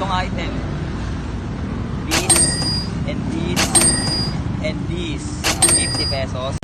tatlong item. This, and this, and this. 50 pesos.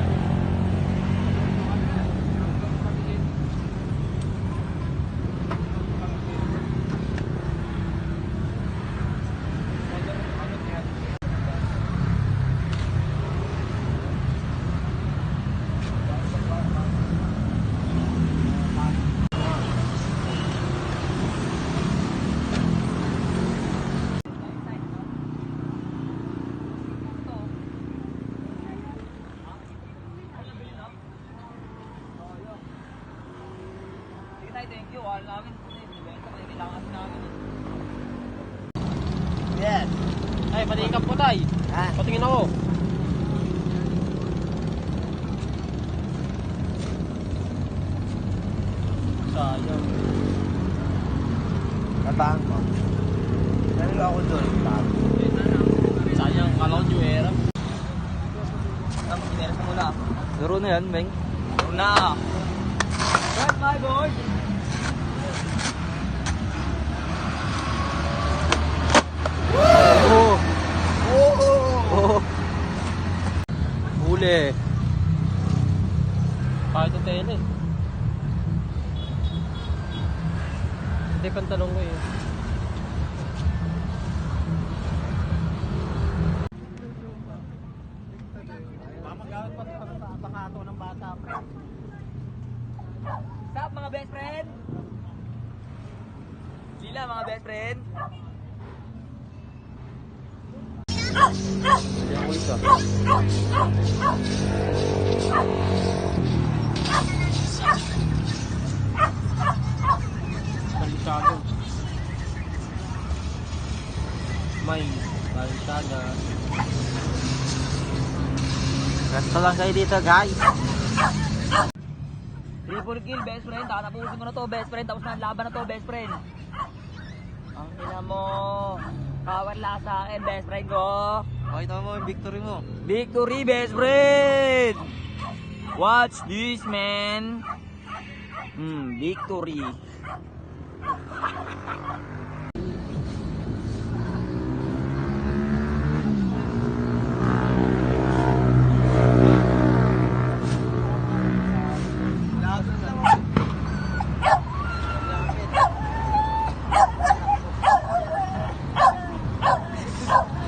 Thank you. Wala namin. Kailangan namin. Yes. Ay, patingin ka po, tay. Ha? Patingin ako. Sayang. Tabahan ko. Nalilo ako doon. Sayang, kala ko juwera. Ang pinera sa mula. Laro na yan, Meng. Laro na. That's my boy. Oh! Oh! Huli. Kahit ang tele. Hindi, pantalong ko eh. Mamagamit pa sa bakato ng bata. Stop mga best friend. Sila mga best friend. Hindi ako isa. Balisado. May balisada. Ganito lang kayo dito, guys. Triple kill, best friend. Tatapusin ko na to, best friend. Tapos na ang laban na to, best friend. Ang ina mo. Kawala sa akin, best friend ko. Pakita mo yung victory mo. Victory, best friend! Watch this, man. Victory.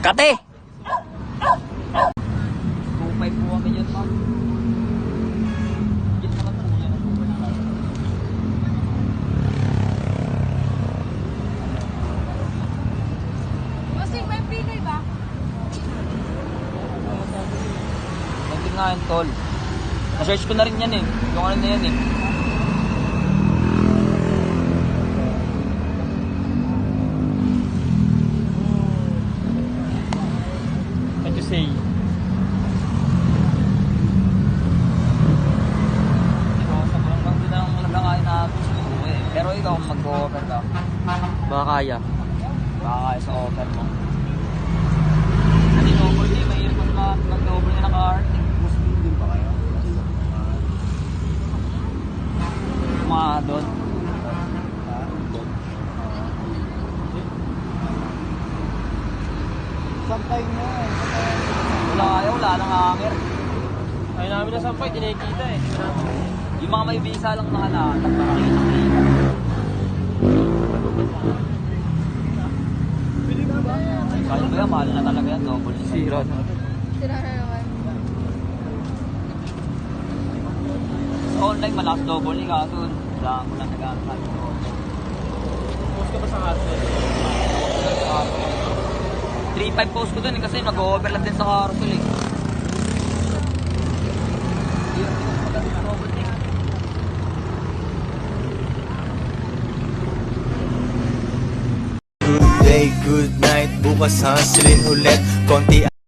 Kate! 2.5 po kami yun, ma'am. Git naman po yan. Masing may Pinoy ba? Nandun nga yun, tol. Na-search ko na rin yan eh. Yung ano na yan eh. What you say? Sobrang lang din ang nagkakain na gusto ko eh. Pero ikaw mag-offer ka. Baka kaya. Baka kaya sa offer mo. Hindi double din. Mahirap mag-double na naka-art. Muslim din ba kayo? Mga doon. Sampay mo. Wala kayo, wala nang hanger. Ay namin na sampay, tinikita eh. Yung mga may visa lang nakalatag, nakakita. Kaya ba yan, mahal na talaga yan, double. Sira na. Sira na naman. Sa online, malakas double ni kaso. Wala mo lang nag-aaral. Post ka ba sa hustle? 3.5 post ko dun eh, kasi nag-over lang din sa carousel eh. Good day, good night. Bukas hasilin ulit. Konti